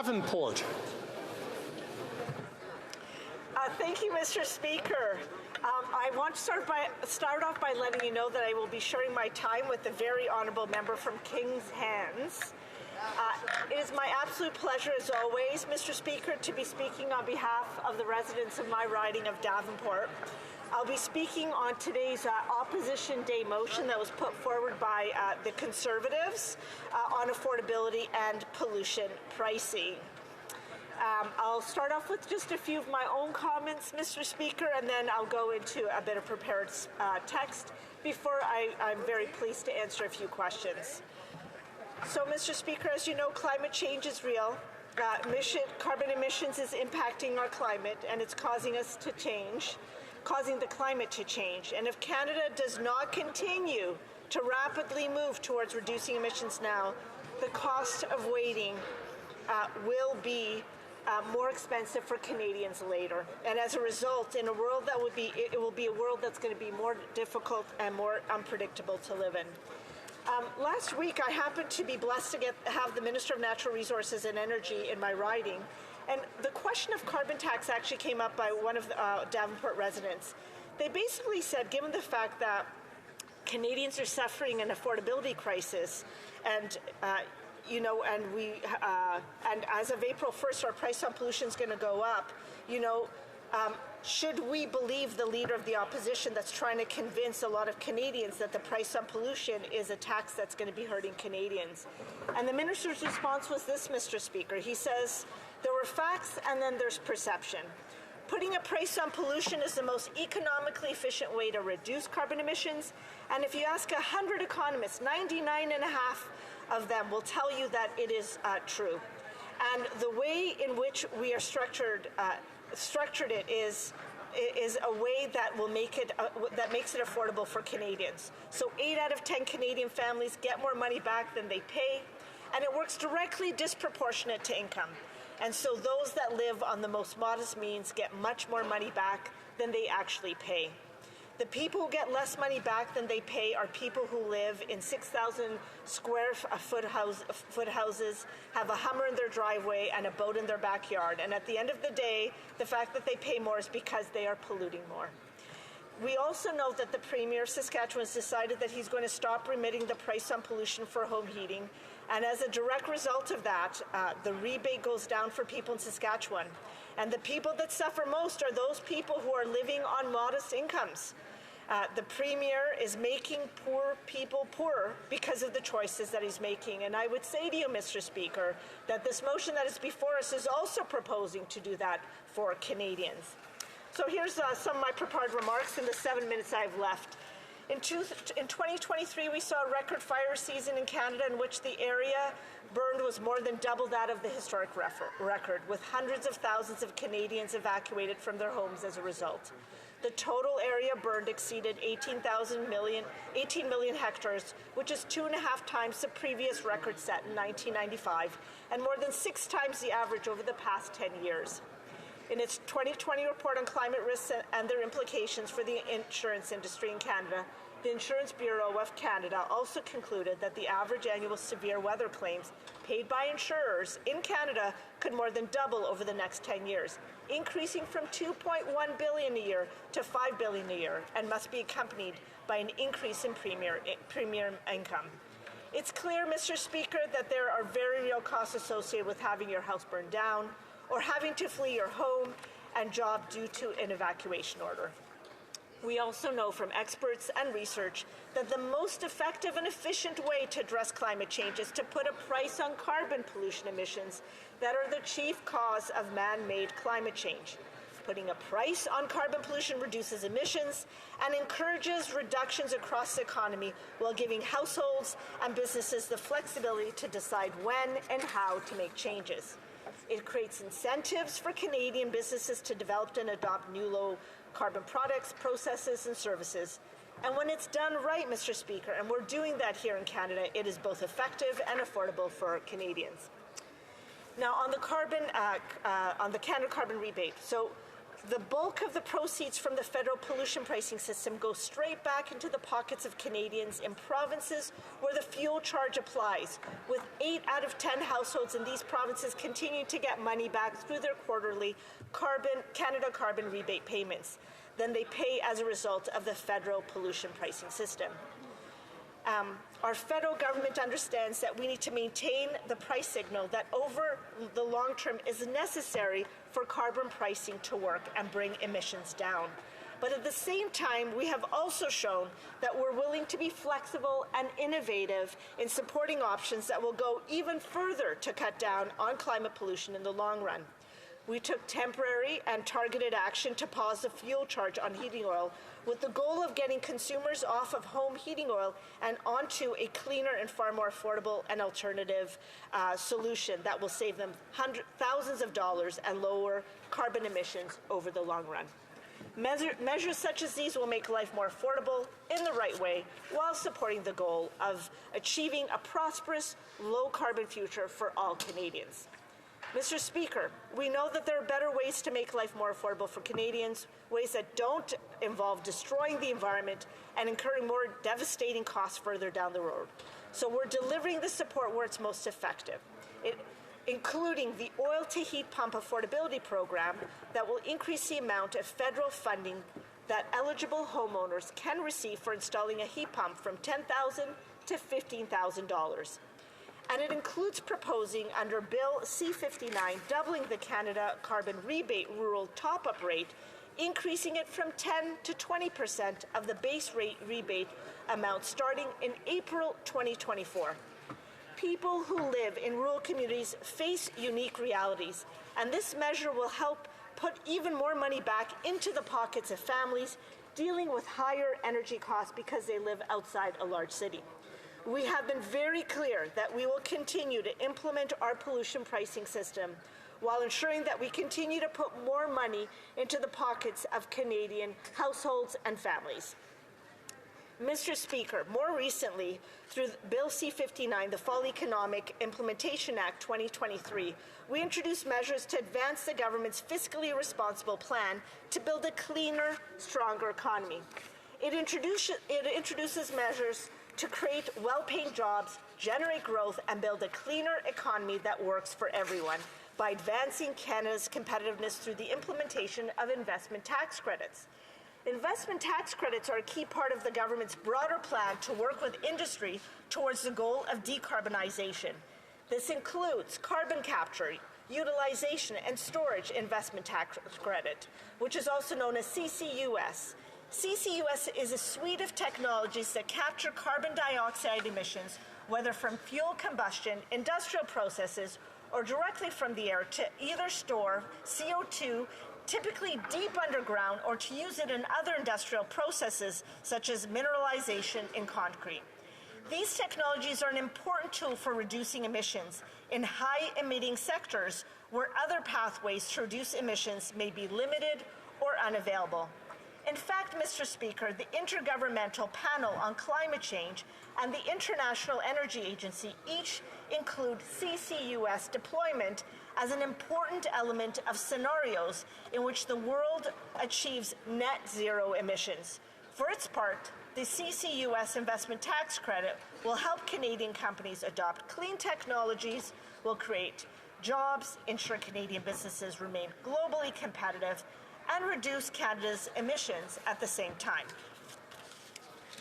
Davenport. Thank you, Mr. Speaker. I want to start off by letting you know that I will be sharing my time with the very honourable member from King's Hands. It is my absolute pleasure, as always, Mr. Speaker, to be speaking on behalf of the residents of my riding of Davenport. I'll be speaking on today's Opposition Day motion that was put forward by the Conservatives on affordability and pollution pricing. I'll start off with just a few of my own comments, Mr. Speaker, and then I'll go into a bit of prepared text before I'm very pleased to answer a few questions. So, Mr. Speaker, as you know, climate change is real. Carbon emissions is impacting our climate, and it's causing the climate to change. And if Canada does not continue to rapidly move towards reducing emissions now, the cost of waiting will be more expensive for Canadians later. And as a result, in a world that it will be a world that's going to be more difficult and more unpredictable to live in. Last week, I happened to be blessed to have the Minister of Natural Resources and Energy in my riding, and the question of carbon tax actually came up by one of the Davenport residents. They basically said, given the fact that Canadians are suffering an affordability crisis, and and as of April 1st, our price on pollution is going to go up. Should we believe the leader of the opposition that's trying to convince a lot of Canadians that the price on pollution is a tax that's going to be hurting Canadians? And the minister's response was this, Mr. Speaker. He says, there were facts and then there's perception. Putting a price on pollution is the most economically efficient way to reduce carbon emissions. And if you ask 100 economists, 99.5 of them will tell you that it is true. And the way in which we are structured it is a way that will make it that makes it affordable for Canadians. So 8 out of 10 Canadian families get more money back than they pay, and it works directly disproportionate to income. And so those that live on the most modest means get much more money back than they actually pay. The people who get less money back than they pay are people who live in 6,000 square foot houses, have a Hummer in their driveway and a boat in their backyard. And at the end of the day, the fact that they pay more is because they are polluting more. We also know that the Premier of Saskatchewan has decided that he's going to stop remitting the price on pollution for home heating. And as a direct result of that, the rebate goes down for people in Saskatchewan. And the people that suffer most are those people who are living on modest incomes. The Premier is making poor people poorer because of the choices that he's making. And I would say to you, Mr. Speaker, that this motion that is before us is also proposing to do that for Canadians. So here's some of my prepared remarks in the 7 minutes I have left. In 2023, we saw a record fire season in Canada in which the area burned was more than double that of the historic record, with hundreds of thousands of Canadians evacuated from their homes as a result. The total area burned exceeded 18 million hectares, which is 2.5 times the previous record set in 1995, and more than 6 times the average over the past 10 years. In its 2020 report on climate risks and their implications for the insurance industry in Canada, the Insurance Bureau of Canada also concluded that the average annual severe weather claims paid by insurers in Canada could more than double over the next 10 years, increasing from $2.1 billion a year to $5 billion a year, and must be accompanied by an increase in premium income. It's clear, Mr. Speaker, that there are very real costs associated with having your house burned down or having to flee your home and job due to an evacuation order. We also know from experts and research that the most effective and efficient way to address climate change is to put a price on carbon pollution emissions that are the chief cause of man-made climate change. Putting a price on carbon pollution reduces emissions and encourages reductions across the economy while giving households and businesses the flexibility to decide when and how to make changes. It creates incentives for Canadian businesses to develop and adopt new low-carbon products, processes, and services. And when it's done right, Mr. Speaker, and we're doing that here in Canada, it is both effective and affordable for Canadians. Now, on the Canada carbon rebate. So The bulk of the proceeds from the federal pollution pricing system go straight back into the pockets of Canadians in provinces where the fuel charge applies, with 8 out of 10 households in these provinces continuing to get money back through their quarterly Canada carbon rebate payments than they pay as a result of the federal pollution pricing system. Our federal government understands that we need to maintain the price signal that over the long term is necessary for carbon pricing to work and bring emissions down. But at the same time, we have also shown that we're willing to be flexible and innovative in supporting options that will go even further to cut down on climate pollution in the long run. We took temporary and targeted action to pause the fuel charge on heating oil with the goal of getting consumers off of home heating oil and onto a cleaner and far more affordable and alternative solution that will save them thousands of dollars and lower carbon emissions over the long run. Measures such as these will make life more affordable in the right way while supporting the goal of achieving a prosperous, low-carbon future for all Canadians. Mr. Speaker, we know that there are better ways to make life more affordable for Canadians, ways that don't involve destroying the environment and incurring more devastating costs further down the road. So we're delivering the support where it's most effective, including the Oil to Heat Pump Affordability Program that will increase the amount of federal funding that eligible homeowners can receive for installing a heat pump from $10,000 to $15,000. And it includes proposing under Bill C-59 doubling the Canada Carbon Rebate Rural Top-Up Rate, increasing it from 10 to 20% of the base rate rebate amount starting in April 2024. People who live in rural communities face unique realities, and this measure will help put even more money back into the pockets of families dealing with higher energy costs because they live outside a large city. We have been very clear that we will continue to implement our pollution pricing system while ensuring that we continue to put more money into the pockets of Canadian households and families. Mr. Speaker, more recently, through Bill C-59, the Fall Economic Implementation Act 2023, we introduced measures to advance the government's fiscally responsible plan to build a cleaner, stronger economy. It introduces measures to create well-paying jobs, generate growth, and build a cleaner economy that works for everyone by advancing Canada's competitiveness through the implementation of investment tax credits. Investment tax credits are a key part of the government's broader plan to work with industry towards the goal of decarbonization. This includes carbon capture, utilization, and storage investment tax credit, which is also known as CCUS. CCUS is a suite of technologies that capture carbon dioxide emissions, whether from fuel combustion, industrial processes, or directly from the air to either store CO2, typically deep underground, or to use it in other industrial processes, such as mineralization in concrete. These technologies are an important tool for reducing emissions in high-emitting sectors where other pathways to reduce emissions may be limited or unavailable. In fact, Mr. Speaker, the Intergovernmental Panel on Climate Change and the International Energy Agency each include CCUS deployment as an important element of scenarios in which the world achieves net zero emissions. For its part, the CCUS investment tax credit will help Canadian companies adopt clean technologies, will create jobs, ensure Canadian businesses remain globally competitive, and reduce Canada's emissions at the same time.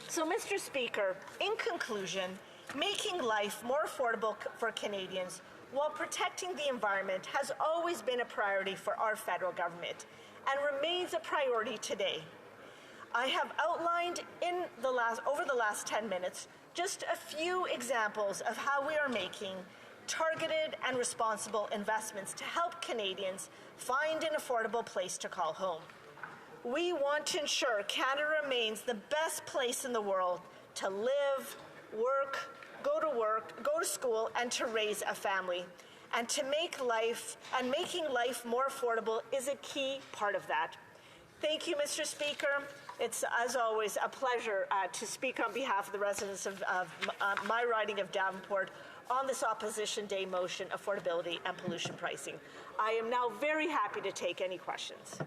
So, Mr. Speaker, in conclusion, making life more affordable for Canadians while protecting the environment has always been a priority for our federal government and remains a priority today. I have outlined over the last 10 minutes just a few examples of how we are making targeted and responsible investments to help Canadians find an affordable place to call home. We want to ensure Canada remains the best place in the world to live, work, go to school, and to raise a family. And making life more affordable is a key part of that. Thank you, Mr. Speaker. It's, as always, a pleasure to speak on behalf of the residents of my riding of Davenport on this Opposition Day motion, affordability and pollution pricing. I am now very happy to take any questions.